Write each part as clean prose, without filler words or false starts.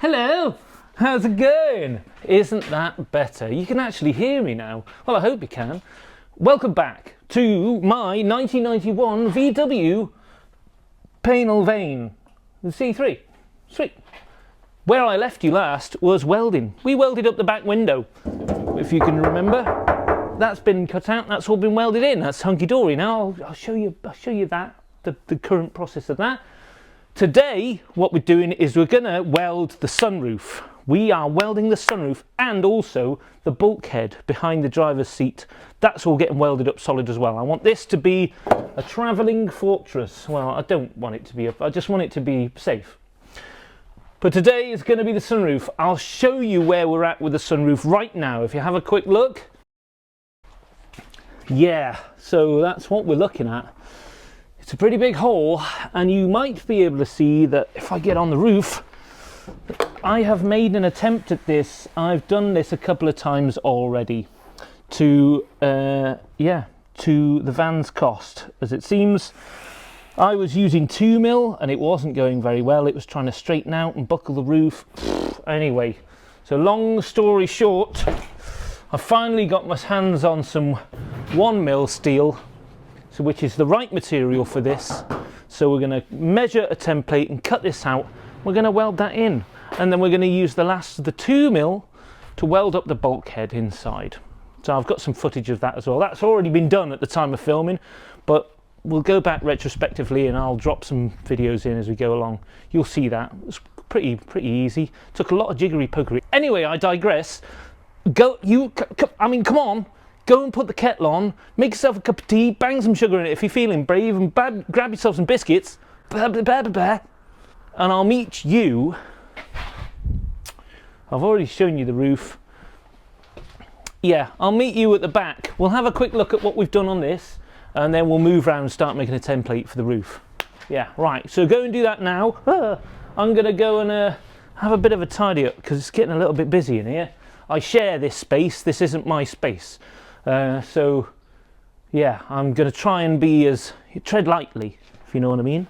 Hello, how's it going? Isn't that better? You can actually hear me now. Well, I hope you can. Welcome back to my 1991 VW Panel Vein C3. Sweet. Where I left you last was welding. We welded up the back window, if you can remember. That's been cut out, that's all been welded in. That's hunky-dory. Now I'll show you that, the current process of that. Today, what we're doing is we're gonna weld the sunroof. We are welding the sunroof and also the bulkhead behind the driver's seat. That's all getting welded up solid as well. I want this to be a travelling fortress. Well, I don't want it to be, I just want it to be safe. But today is gonna be the sunroof. I'll show you where we're at with the sunroof right now. If you have a quick look. Yeah, so that's what we're looking at. It's a pretty big hole, and you might be able to see that if I get on the roof, I have made an attempt at this. I've done this a couple of times already to the van's cost. As it seems, I was using 2mm and it wasn't going very well. It was trying to straighten out and buckle the roof. Anyway, so long story short, I finally got my hands on some 1mm steel, so which is the right material for this. So we're going to measure a template and cut this out. We're going to weld that in, and then we're going to use the last of the 2mm to weld up the bulkhead inside. So I've got some footage of that as well. That's already been done at the time of filming, but we'll go back retrospectively and I'll drop some videos in as we go along. You'll see that. It's pretty easy. Took a lot of jiggery pokery. Anyway, I digress. Come on. Go and put the kettle on, make yourself a cup of tea, bang some sugar in it if you're feeling brave, and grab yourself some biscuits, and I'll meet you. I've already shown you the roof. Yeah, I'll meet you at the back. We'll have a quick look at what we've done on this, and then we'll move around and start making a template for the roof. Yeah, right, so go and do that now. I'm gonna go and have a bit of a tidy up, because it's getting a little bit busy in here. I share this space, this isn't my space. So yeah, I'm gonna try and tread lightly, if you know what I mean.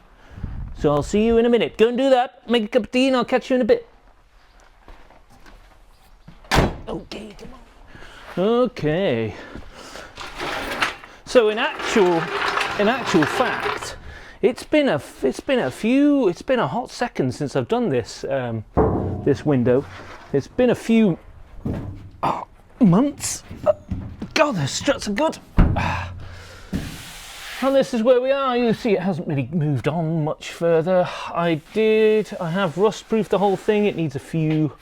So I'll see you in a minute. Go and do that, make a cup of tea, and I'll catch you in a bit. Okay, come on. Okay. So in actual fact, it's been a hot second since I've done this this window. It's been a few months. God, the struts are good. And this is where we are. You see it hasn't really moved on much further. I have rust proofed the whole thing. It needs a few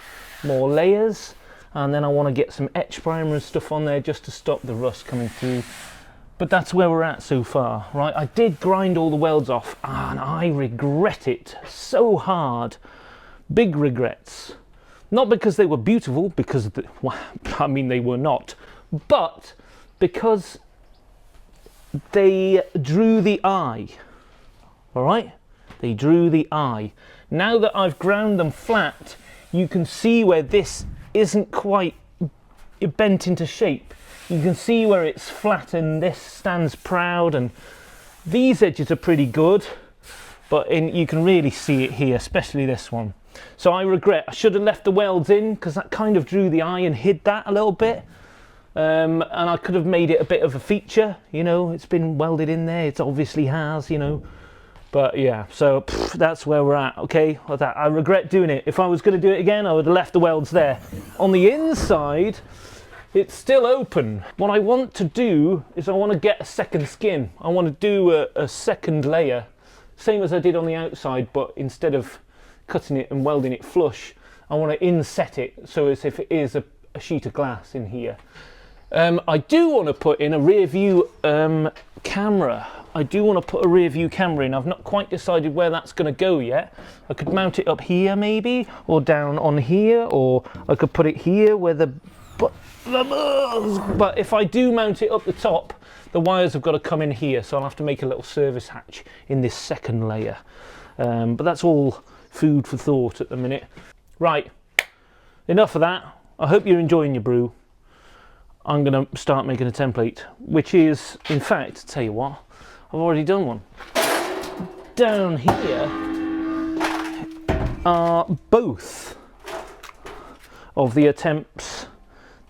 more layers, and then I want to get some etch primer and stuff on there just to stop the rust coming through. But that's where we're at so far, right? I did grind all the welds off and I regret it so hard. Big regrets. Not because they were beautiful, because I mean they were not, but because they drew the eye. All right, they drew the eye. Now that I've ground them flat, you can see where this isn't quite bent into shape. You can see where it's flat and this stands proud, and these edges are pretty good, but you can really see it here, especially this one. So I regret, I should have left the welds in, because that kind of drew the eye and hid that a little bit. And I could have made it a bit of a feature, you know, it's been welded in there, it obviously has, you know. But yeah, so that's where we're at, okay? I regret doing it. If I was going to do it again, I would have left the welds there. On the inside, it's still open. What I want to do is I want to get a second skin. I want to do a second layer, same as I did on the outside, but instead of cutting it and welding it flush, I want to inset it so as if it is a sheet of glass in here. I do want to put in a rear view camera. I do want to put a rear view camera in. I've not quite decided where that's going to go yet. I could mount it up here maybe, or down on here, or I could put it here where but if I do mount it up the top, the wires have got to come in here, so I'll have to make a little service hatch in this second layer. But that's all food for thought at the minute. Right, enough of that. I hope you're enjoying your brew. I'm going to start making a template, which is, in fact, tell you what, I've already done one. Down here are both of the attempts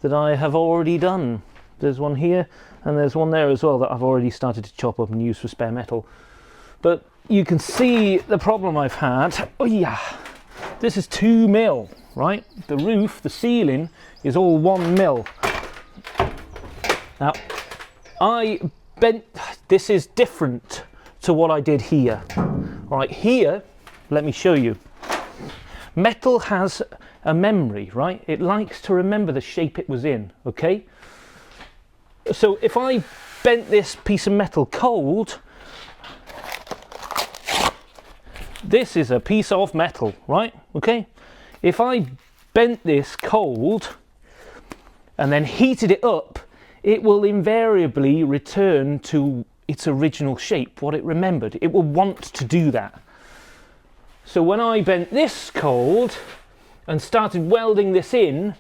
that I have already done. There's one here and there's one there as well that I've already started to chop up and use for spare metal. But you can see the problem I've had. Oh yeah, this is 2 mil, right? The roof, the ceiling is all 1 mil. Now, this is different to what I did here. All right, here, let me show you. Metal has a memory, right? It likes to remember the shape it was in, okay? So if I bent this piece of metal cold, this is a piece of metal, right? Okay? If I bent this cold and then heated it up, it will invariably return to its original shape, what it remembered. It will want to do that. So when I bent this cold and started welding this in,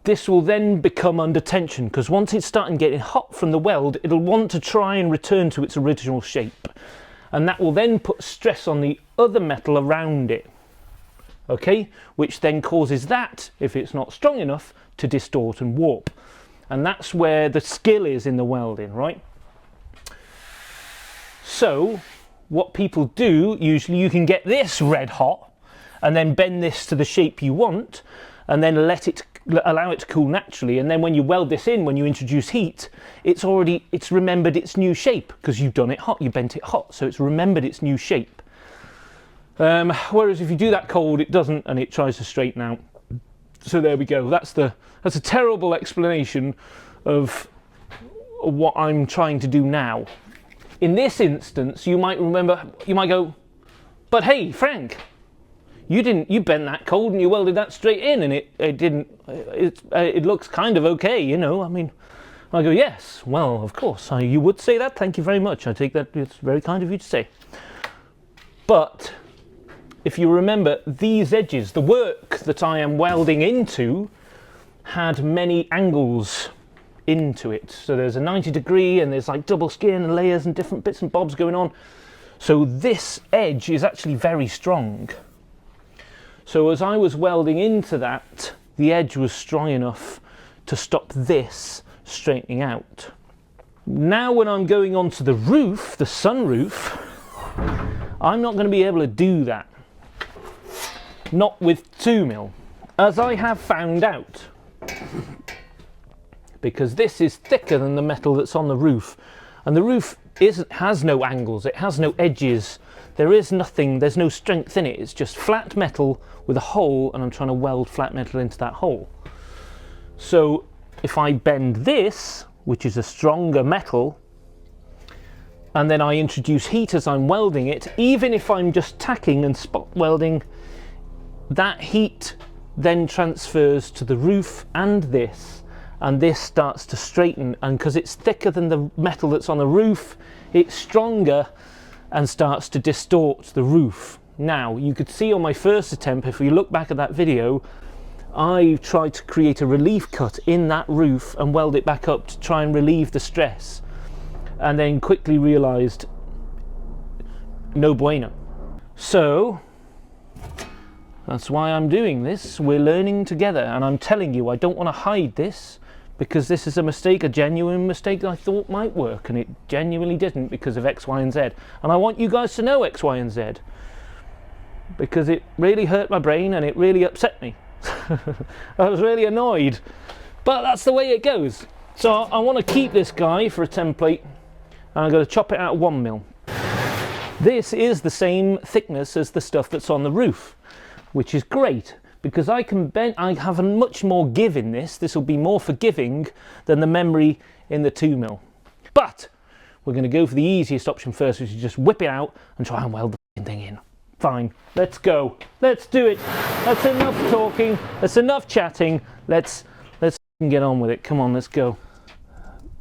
this will then become under tension, because once it's starting getting hot from the weld, it'll want to try and return to its original shape. And that will then put stress on the other metal around it. Okay? Which then causes that, if it's not strong enough, to distort and warp. And that's where the skill is in the welding, right? So, what people do, usually you can get this red hot and then bend this to the shape you want and then allow it to cool naturally, and then when you weld this in, when you introduce heat, it's remembered its new shape because you've done it hot, you bent it hot, so it's remembered its new shape. Whereas if you do that cold, it doesn't, and it tries to straighten out. So there we go. That's a terrible explanation of what I'm trying to do now. In this instance, you might go, but hey, Frank, you bent that cold and you welded that straight in, and it looks kind of okay, you know. I mean, I go, yes, well, of course, you would say that. Thank you very much. I take that. It's very kind of you to say. But if you remember, these edges, the work that I am welding into, had many angles into it. So there's a 90-degree and there's like double skin and layers and different bits and bobs going on. So this edge is actually very strong. So as I was welding into that, the edge was strong enough to stop this straightening out. Now when I'm going onto the roof, the sunroof, I'm not going to be able to do that. Not with 2 mil, as I have found out. Because this is thicker than the metal that's on the roof. And the roof has no angles, it has no edges. There is nothing, there's no strength in it. It's just flat metal with a hole, and I'm trying to weld flat metal into that hole. So if I bend this, which is a stronger metal, and then I introduce heat as I'm welding it, even if I'm just tacking and spot welding, that heat then transfers to the roof and this starts to straighten, and because it's thicker than the metal that's on the roof, it's stronger and starts to distort the roof. Now, you could see on my first attempt, if we look back at that video, I tried to create a relief cut in that roof and weld it back up to try and relieve the stress, and then quickly realized no bueno. So that's why I'm doing this. We're learning together, and I'm telling you, I don't want to hide this, because this is a mistake, a genuine mistake that I thought might work, and it genuinely didn't because of X, Y, and Z. And I want you guys to know X, Y, and Z, because it really hurt my brain and it really upset me. I was really annoyed, but that's the way it goes. So I want to keep this guy for a template, and I'm going to chop it out 1 mil. This is the same thickness as the stuff that's on the roof, which is great, because I have a much more give in this. This will be more forgiving than the memory in the 2 mil. But we're going to go for the easiest option first, which is just whip it out and try and weld the thing in. Fine, let's go. Let's do it. That's enough talking. That's enough chatting. Let's get on with it. Come on, let's go.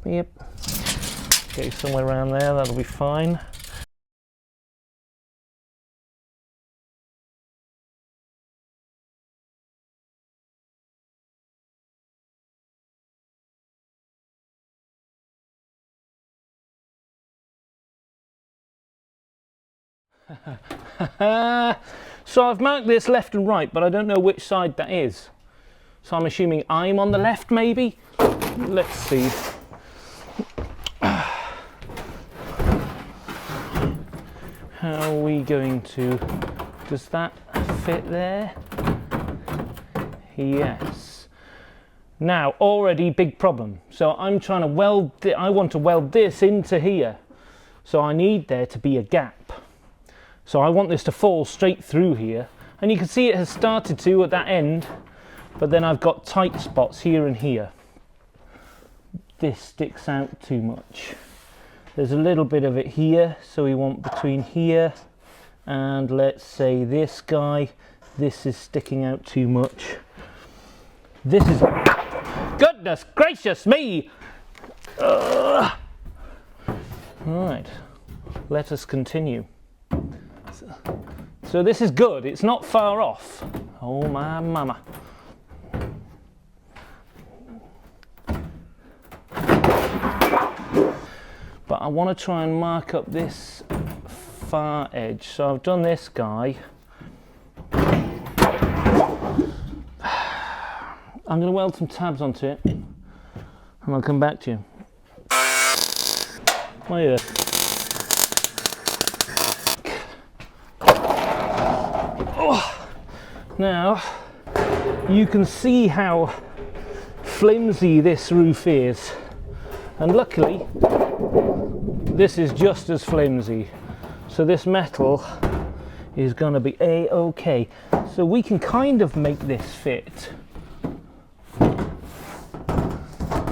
Yep. Okay, somewhere around there, that'll be fine. So I've marked this left and right, but I don't know which side that is. So I'm assuming I'm on the left, maybe? Let's see. How are we going to... Does that fit there? Yes. Now, already big problem. So I'm trying to weld, I want to weld this into here. So I need there to be a gap. So I want this to fall straight through here. And you can see it has started to at that end, but then I've got tight spots here and here. This sticks out too much. There's a little bit of it here, so we want between here and let's say this guy. This is sticking out too much. This is... Goodness gracious me! Right, let us continue. So this is good, it's not far off. Oh my mama. But I want to try and mark up this far edge. So I've done this guy. I'm going to weld some tabs onto it and I'll come back to you. Oh yeah. Oh. Now you can see how flimsy this roof is, and luckily this is just as flimsy, so this metal is going to be a-okay. So we can kind of make this fit.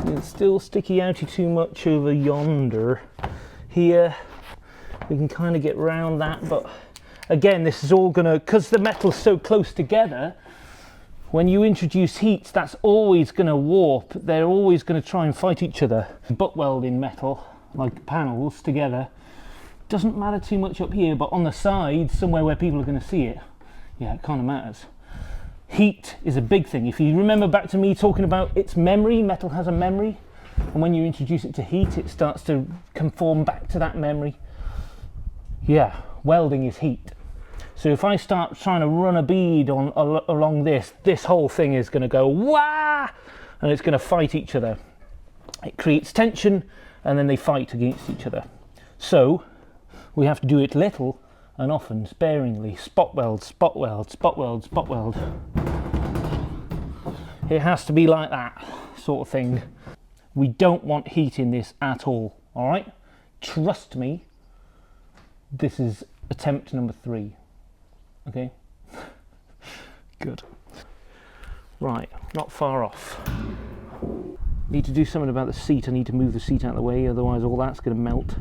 It's still sticky outy too much over yonder. Here we can kind of get round that, but again this is all gonna, because the metal's so close together, when you introduce heat that's always going to warp. They're always going to try and fight each other. Butt welding metal, like panels together, doesn't matter too much up here, but on the sides, somewhere where people are going to see it, yeah, it kind of matters. Heat is a big thing. If you remember back to me talking about its memory, metal has a memory, and when you introduce it to heat, it starts to conform back to that memory. Yeah, welding is heat. So if I start trying to run a bead along this whole thing is going to go wah, and it's going to fight each other. It creates tension, and then they fight against each other. So we have to do it little and often, sparingly. Spot weld, spot weld, spot weld, spot weld. It has to be like that sort of thing. We don't want heat in this at all, all right? Trust me, this is attempt number 3. Okay? Good. Right, not far off. Need to do something about the seat. I need to move the seat out of the way, otherwise all that's going to melt.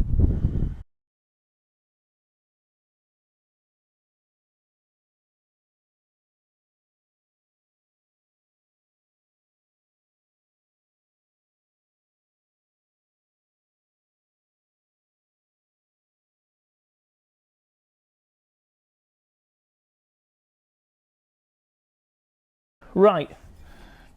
Right,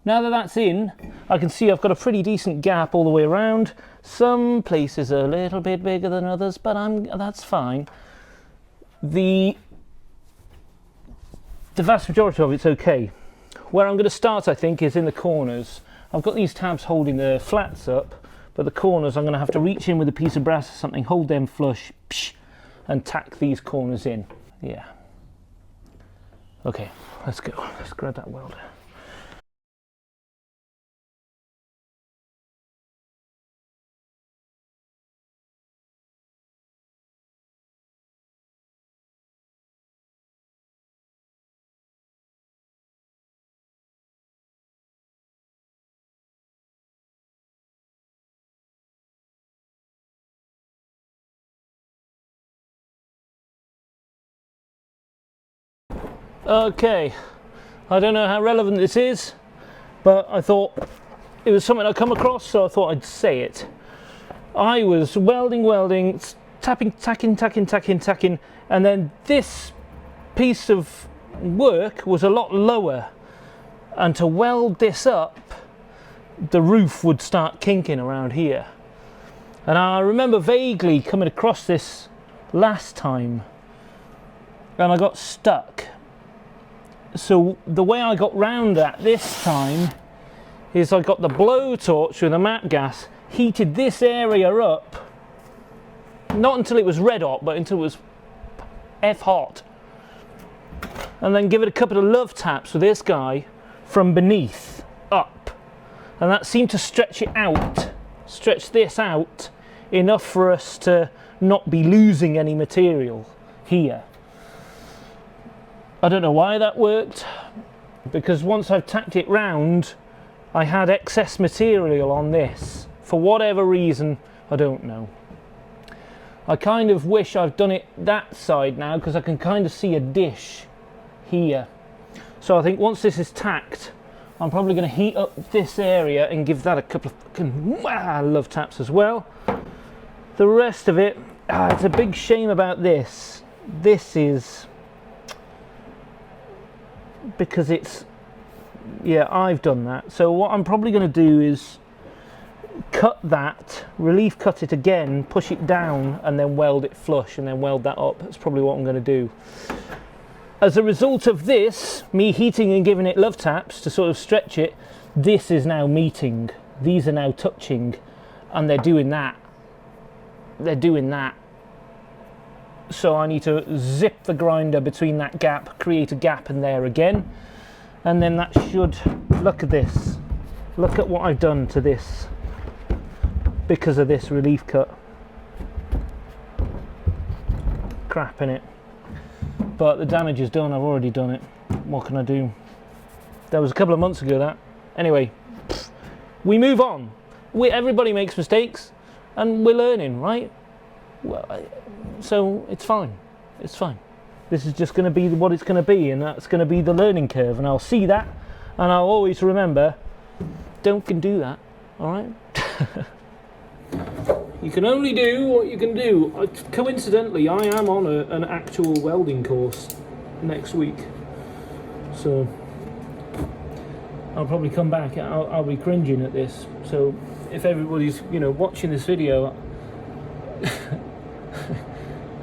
now that that's in, I can see I've got a pretty decent gap all the way around. Some places are a little bit bigger than others, but that's fine. The vast majority of it's okay. Where I'm going to start, I think, is in the corners. I've got these tabs holding the flats up, but the corners I'm going to have to reach in with a piece of brass or something, hold them flush, psh, and tack these corners in. Yeah. Okay, let's go. Let's grab that welder. Okay, I don't know how relevant this is, but I thought it was something I'd come across, so I thought I'd say it. I was welding, tapping, tacking, and then this piece of work was a lot lower, and to weld this up, the roof would start kinking around here. And I remember vaguely coming across this last time, and I got stuck. So the way I got round that this time is I got the blowtorch with a MAP gas, heated this area up, not until it was red hot, but until it was F hot, and then give it a couple of love taps with this guy from beneath up, and that seemed to stretch it out, stretch this out enough for us to not be losing any material here. I don't know why that worked, because once I've tacked it round, I had excess material on this. For whatever reason, I don't know. I kind of wish I've done it that side now, because I can kind of see a dish here. So I think once this is tacked, I'm probably going to heat up this area and give that a couple of fucking love taps as well. The rest of it, it's a big shame about this. This is because it's, yeah, I've done that. So what I'm probably going to do is cut that, relief cut it again, push it down, and then weld it flush, and then weld that up. That's probably what I'm going to do. As a result of this, me heating and giving it love taps to sort of stretch it, this is now meeting. These are now touching, and they're doing that. They're doing that. So I need to zip the grinder between that gap, create a gap in there again, and then that should, look at this. Look at what I've done to this because of this relief cut. Crap in it. But the damage is done, I've already done it. What can I do? That was a couple of months ago, that. Anyway, we move on. Everybody makes mistakes, and we're learning, right? Well, so it's fine. It's fine. This is just going to be what it's going to be, and that's going to be the learning curve, and I'll see that, and I'll always remember, don't can do that, all right? You can only do what you can do. Coincidentally, I am on an actual welding course next week, so I'll probably come back. I'll be cringing at this. So if everybody's watching this video,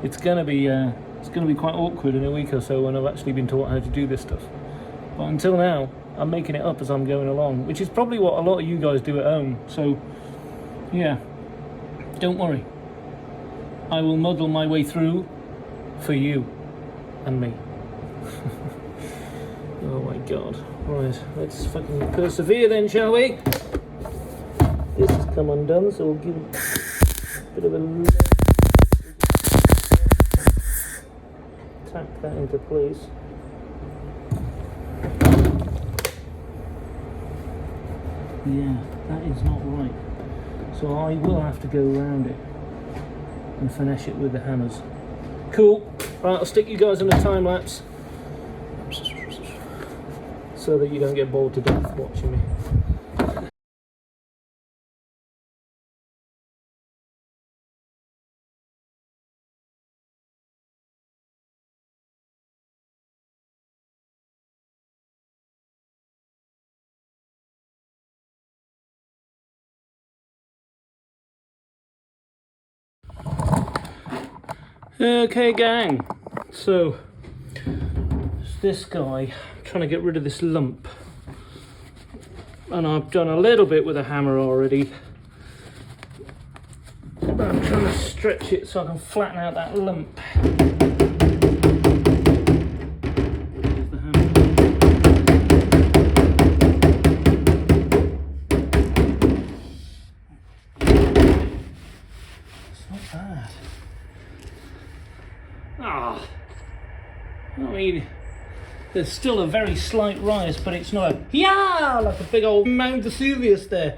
it's gonna be quite awkward in a week or so when I've actually been taught how to do this stuff. But until now, I'm making it up as I'm going along, which is probably what a lot of you guys do at home. So yeah. Don't worry, I will muddle my way through for you and me. Oh my god. Right, let's fucking persevere then, shall we? This has come undone, so we'll give it a bit of a tack that into place. Yeah, that is not right. So I will have to go around it and finesse it with the hammers. Cool. Right, I'll stick you guys on a time lapse so that you don't get bored to death watching me. Okay gang, so it's this guy. I'm trying to get rid of this lump, and I've done a little bit with a hammer already, but I'm trying to stretch it so I can flatten out that lump. There's the hammer. It's not bad. I mean, there's still a very slight rise, but it's not like a big old Mount Vesuvius there.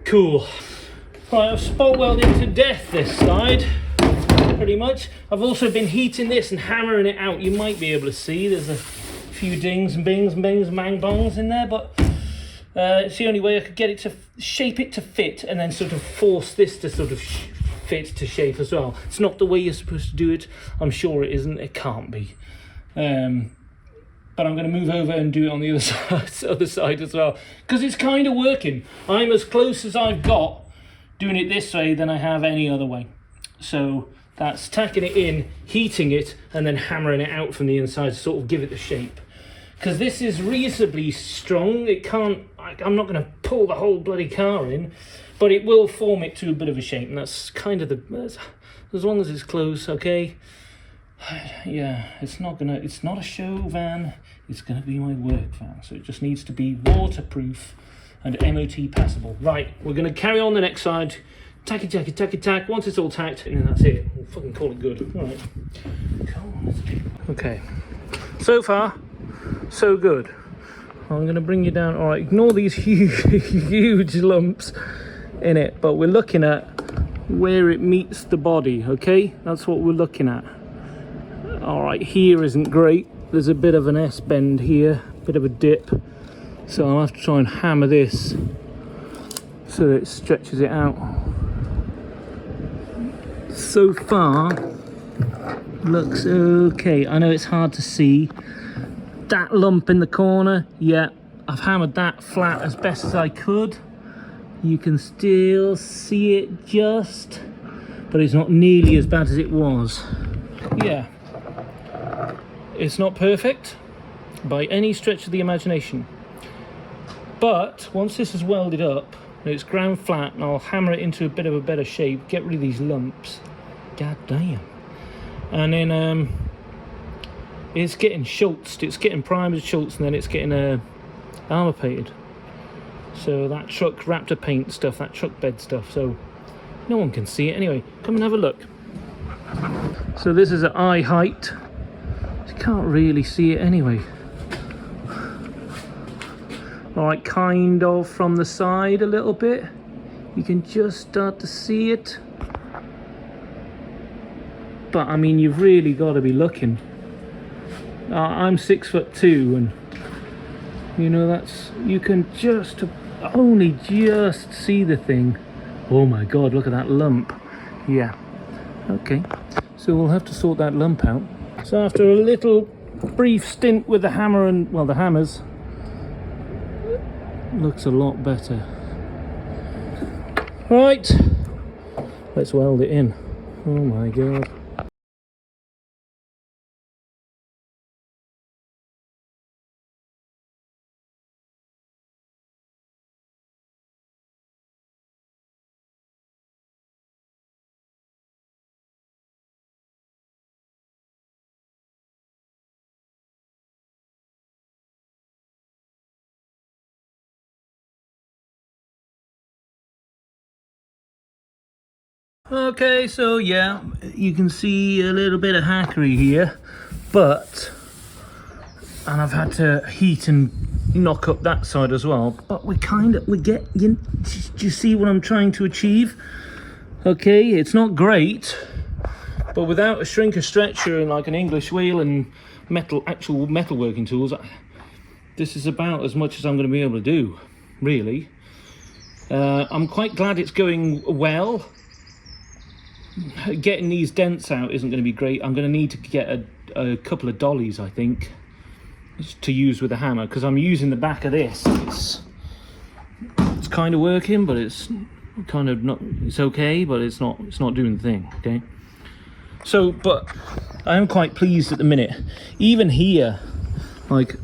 Cool. Right, I've spot welded to death this side, pretty much. I've also been heating this and hammering it out. You might be able to see there's a few dings and bings and bings and bang bongs in there, but it's the only way I could get it to shape it to fit, and then sort of force this to sort of fit to shape as well. It's not the way you're supposed to do it. I'm sure it isn't. It can't be. But I'm going to move over and do it on the other side as well, because it's kind of working. I'm as close as I've got doing it this way than I have any other way. So That's tacking it in, heating it, and then hammering it out from the inside to sort of give it the shape. Because this is reasonably strong. It can't, I'm not going to pull the whole bloody car in, but it will form it to a bit of a shape, and that's kind of the, as long as it's close, okay? Yeah, it's not a show van, it's gonna be my work van, so it just needs to be waterproof and MOT passable. Right, we're gonna carry on the next side. Tacky, tacky, tacky, tack. Once it's all tacked, and then that's it. We'll fucking call it good. All right. Okay. So far, so good. I'm gonna bring you down. All right. Ignore these huge lumps in it, but we're looking at where it meets the body. Okay, that's what we're looking at. All right. Here isn't great. There's a bit of an S bend here, bit of a dip. So I'll have to try and hammer this so that it stretches it out. So far, looks okay. I know it's hard to see. That lump in the corner, yeah, I've hammered that flat as best as I could. You can still see it just, but it's not nearly as bad as it was. Yeah, it's not perfect by any stretch of the imagination. But once this is welded up, it's ground flat, and I'll hammer it into a bit of a better shape, get rid of these lumps. God damn. And then it's getting schultzed, it's getting primed, schultzed, and then it's getting armor painted. So that truck Raptor paint stuff, that truck bed stuff, so no one can see it. Anyway, come and have a look. So this is at eye height. You can't really see it anyway. Alright, kind of from the side a little bit. You can just start to see it. But I mean, you've really got to be looking. I'm 6'2", and you know, that's, you can just only just see the thing. Oh my god, look at that lump. Yeah, okay, so we'll have to sort that lump out. So after a little brief stint with the hammer and, well, the hammers, looks a lot better. Right, let's weld it in. Oh my god. Okay, so yeah, you can see a little bit of hackery here, but, and I've had to heat and knock up that side as well, but we get, do you see what I'm trying to achieve? Okay, it's not great, but without a shrinker stretcher and like an English wheel and actual metalworking tools, this is about as much as I'm going to be able to do, really. I'm quite glad it's going well. Getting these dents out isn't going to be great. I'm going to need to get a couple of dollies, I think, to use with the hammer, because I'm using the back of this. It's kind of working, but it's kind of not. It's okay, but it's not doing the thing. Okay. So, but I am quite pleased at the minute. Even here, like,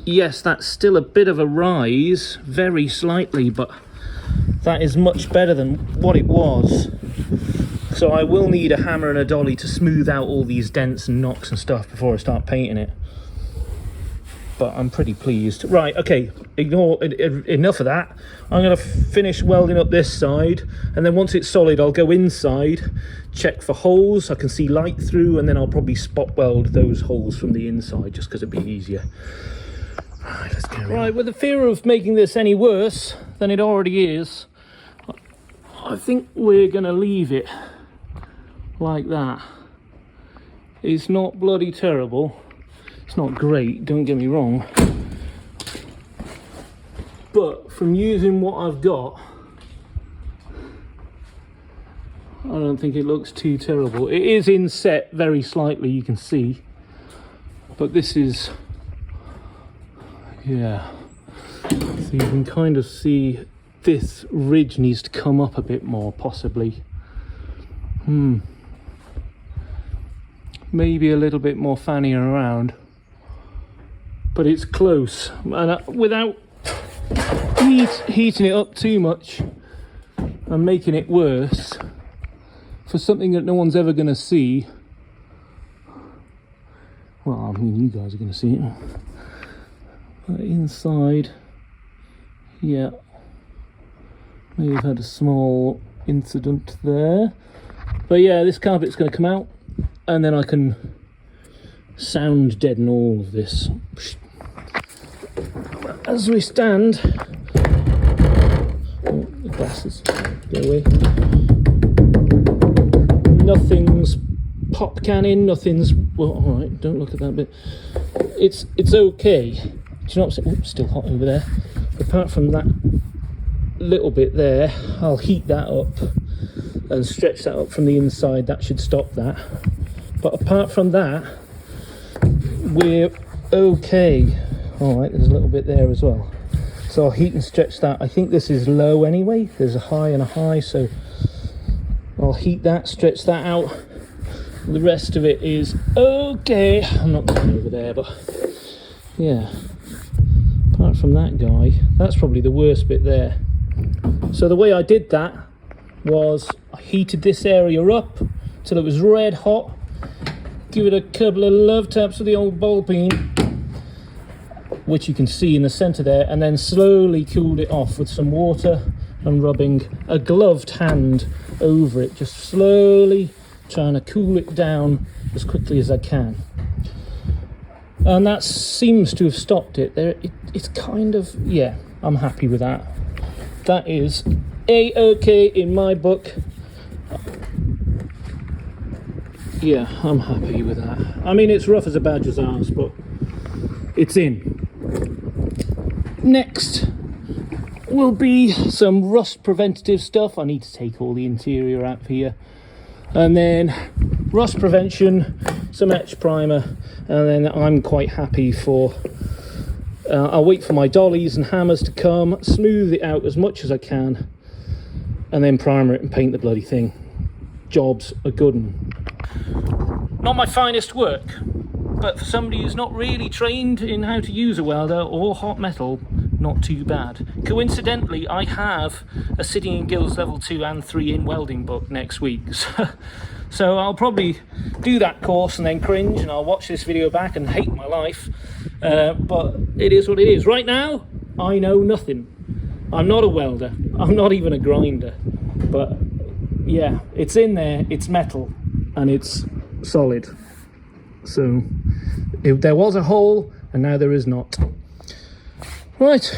yes, that's still a bit of a rise, very slightly, but that is much better than what it was. So I will need a hammer and a dolly to smooth out all these dents and knocks and stuff before I start painting it. But I'm pretty pleased. Right, okay, enough of that. I'm going to finish welding up this side, and then once it's solid, I'll go inside, check for holes I can see light through, and then I'll probably spot weld those holes from the inside, just because it'd be easier. Right, let's carry on. Right, with the fear of making this any worse than it already is, I think we're going to leave it like that. It's not bloody terrible. It's not great, don't get me wrong. But from using what I've got, I don't think it looks too terrible. It is inset very slightly, you can see. But this is, yeah. So you can kind of see this ridge needs to come up a bit more, possibly. maybe a little bit more fanning around, but it's close. And without heating it up too much and making it worse for something that no one's ever going to see. Well, I mean, you guys are going to see it. But inside, yeah, maybe I've had a small incident there. But yeah, this carpet's going to come out, and then I can sound deaden all of this. As we stand, oh, the glasses go away. Nothing's pop canning, nothing's, well, all right, don't look at that bit. It's okay. Do you know what I'm saying? Oops, still hot over there. Apart from that little bit there, I'll heat that up and stretch that up from the inside. That should stop that. But apart from that, we're okay. All right, there's a little bit there as well. So I'll heat and stretch that. I think this is low anyway. There's a high and a high, so I'll heat that, stretch that out. The rest of it is okay. I'm not going over there, but yeah. Apart from that guy, that's probably the worst bit there. So the way I did that was I heated this area up till it was red hot. Give it a couple of love taps with the old ball peen, which you can see in the center there, and then slowly cooled it off with some water and rubbing a gloved hand over it, just slowly trying to cool it down as quickly as I can. And that seems to have stopped it there. It's kind of, yeah, I'm happy with that. That is a-okay in my book. Yeah, I'm happy with that. I mean, it's rough as a badger's arse, but it's in. Next will be some rust preventative stuff. I need to take all the interior out here. And then rust prevention, some etch primer, and then I'm quite happy for... I'll wait for my dollies and hammers to come, smooth it out as much as I can, and then primer it and paint the bloody thing. Job's a good one. Not my finest work, but for somebody who's not really trained in how to use a welder or hot metal, not too bad. Coincidentally, I have a Sitting in Guilds level 2 and 3 in welding book next week. So I'll probably do that course and then cringe, and I'll watch this video back and hate my life. But it is what it is. Right now, I know nothing. I'm not a welder. I'm not even a grinder. But yeah, it's in there, it's metal, and it's solid. So there was a hole, and now there is not. Right.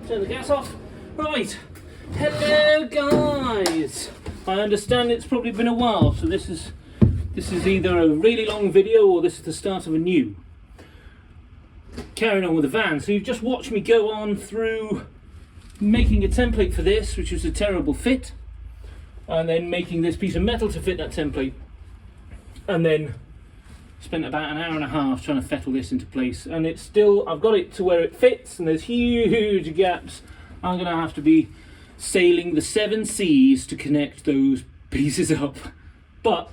Turn the gas off. Right, hello guys. I understand it's probably been a while, so this is either a really long video or this is the start of a new. Carrying on with the van. So you've just watched me go on through making a template for this, which was a terrible fit, and then making this piece of metal to fit that template, and then spent about an hour and a half trying to fettle this into place, and it's still, I've got it to where it fits, and there's huge gaps. I'm gonna have to be sailing the 7 seas to connect those pieces up, but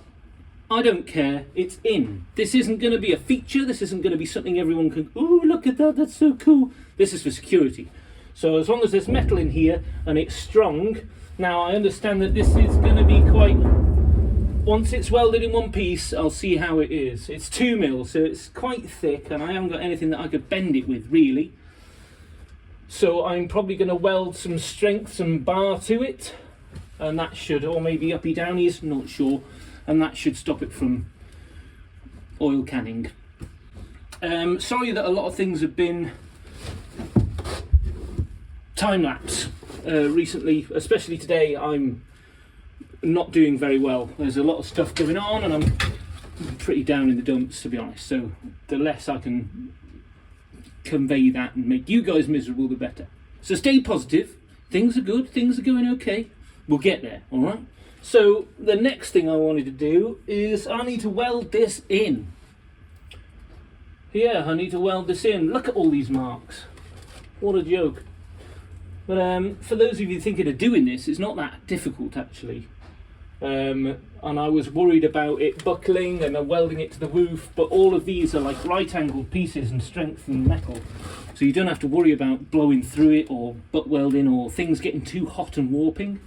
I don't care, it's in. This isn't going to be a feature, this isn't going to be something everyone can, oh, look at that, that's so cool. This is for security. So as long as there's metal in here and it's strong, now I understand that this is going to be quite, once it's welded in one piece, I'll see how it is. It's 2 mil, so it's quite thick, and I haven't got anything that I could bend it with, really. So I'm probably going to weld some strength, some bar to it, and that should, or maybe uppy downies, not sure, and that should stop it from oil canning. Sorry that a lot of things have been time-lapse recently, especially today. I'm not doing very well. There's a lot of stuff going on, and I'm pretty down in the dumps, to be honest. So the less I can convey that and make you guys miserable, the better. So stay positive. Things are good. Things are going okay. We'll get there, all right? So the next thing I wanted to do is I need to weld this in. Yeah, I need to weld this in. Look at all these marks. What a joke. But for those of you thinking of doing this, it's not that difficult, actually. And I was worried about it buckling and welding it to the roof, but all of these are like right angled pieces and strengthened metal, so you don't have to worry about blowing through it or butt welding or things getting too hot and warping,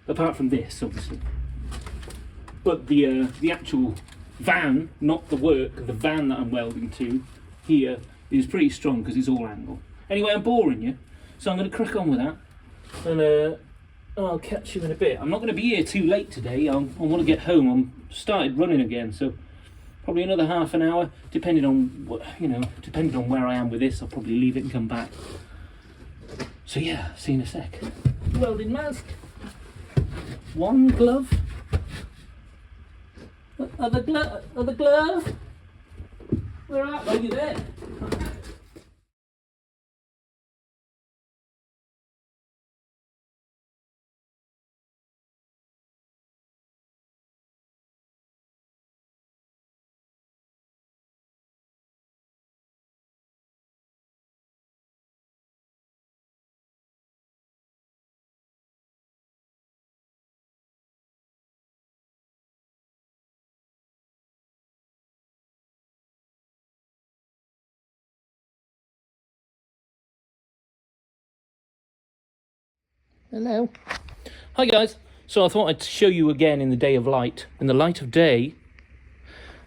apart from this obviously. But the actual van, not the work, the van that I'm welding to here is pretty strong because it's all angle. Anyway, I'm boring you, so I'm going to crack on with that, and I'll catch you in a bit. I'm not going to be here too late today. I want to get home. I'm started running again, so probably another half an hour, depending on what, depending on where I am with this. I'll probably leave it and come back. So yeah, see you in a sec. Welding mask. One glove. Other glove. Where are you there? Hello. Hi guys. So I thought I'd show you again in the day of light. In the light of day,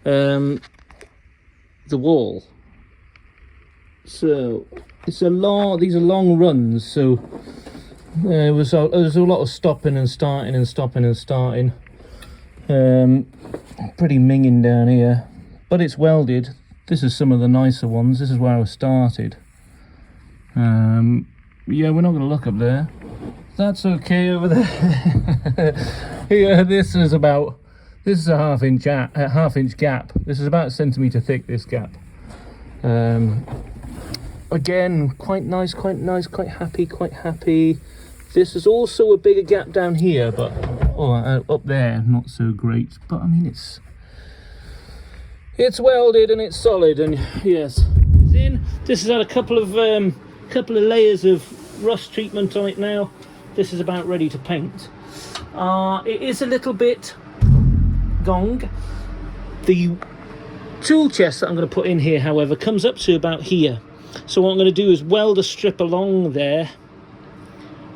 the wall. So it's a long. These are long runs. So there was a lot of stopping and starting and stopping and starting. Pretty minging down here, but it's welded. This is some of the nicer ones. This is where I started. Yeah, we're not going to look up there. That's okay over there. Yeah, this is a half inch gap. This is about a centimetre thick, this gap. Again, quite nice, quite happy. This is also a bigger gap down here, but up there, not so great. But I mean, it's welded and it's solid, and yes, it's in. This has had a couple of layers of rust treatment on it now. This is about ready to paint. It is a little bit gong. The tool chest that I'm going to put in here, however, comes up to about here. So what I'm going to do is weld a strip along there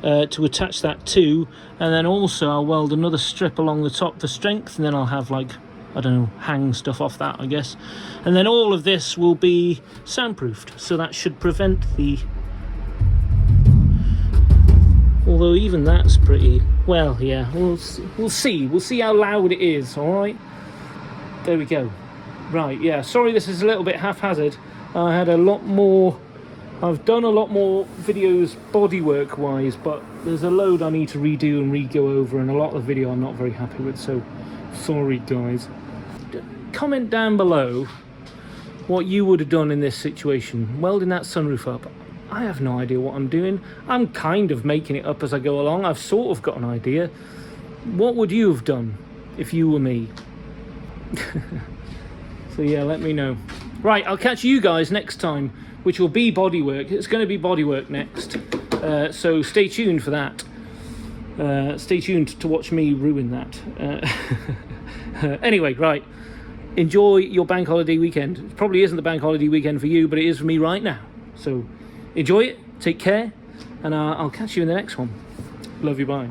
to attach that to, and then also I'll weld another strip along the top for strength, and then I'll have, like, I don't know, hang stuff off that, I guess. And then all of this will be soundproofed, so that should prevent the... Although even that's pretty... Well, yeah, we'll see. We'll see how loud it is, all right? There we go. Right, yeah, sorry this is a little bit haphazard. I had a lot more... I've done a lot more videos bodywork wise, but there's a load I need to redo and re-go over, and a lot of the video I'm not very happy with, so sorry guys. Comment down below what you would have done in this situation. Welding that sunroof up. I have no idea what I'm doing. I'm kind of making it up as I go along. I've sort of got an idea. What would you have done if you were me? So yeah, let me know. Right, I'll catch you guys next time, which will be bodywork. It's going to be bodywork next, so stay tuned for that. Stay tuned to watch me ruin that. Anyway, right. Enjoy your bank holiday weekend. It probably isn't the bank holiday weekend for you, but it is for me right now. So enjoy it, take care, and I'll catch you in the next one. Love you, bye.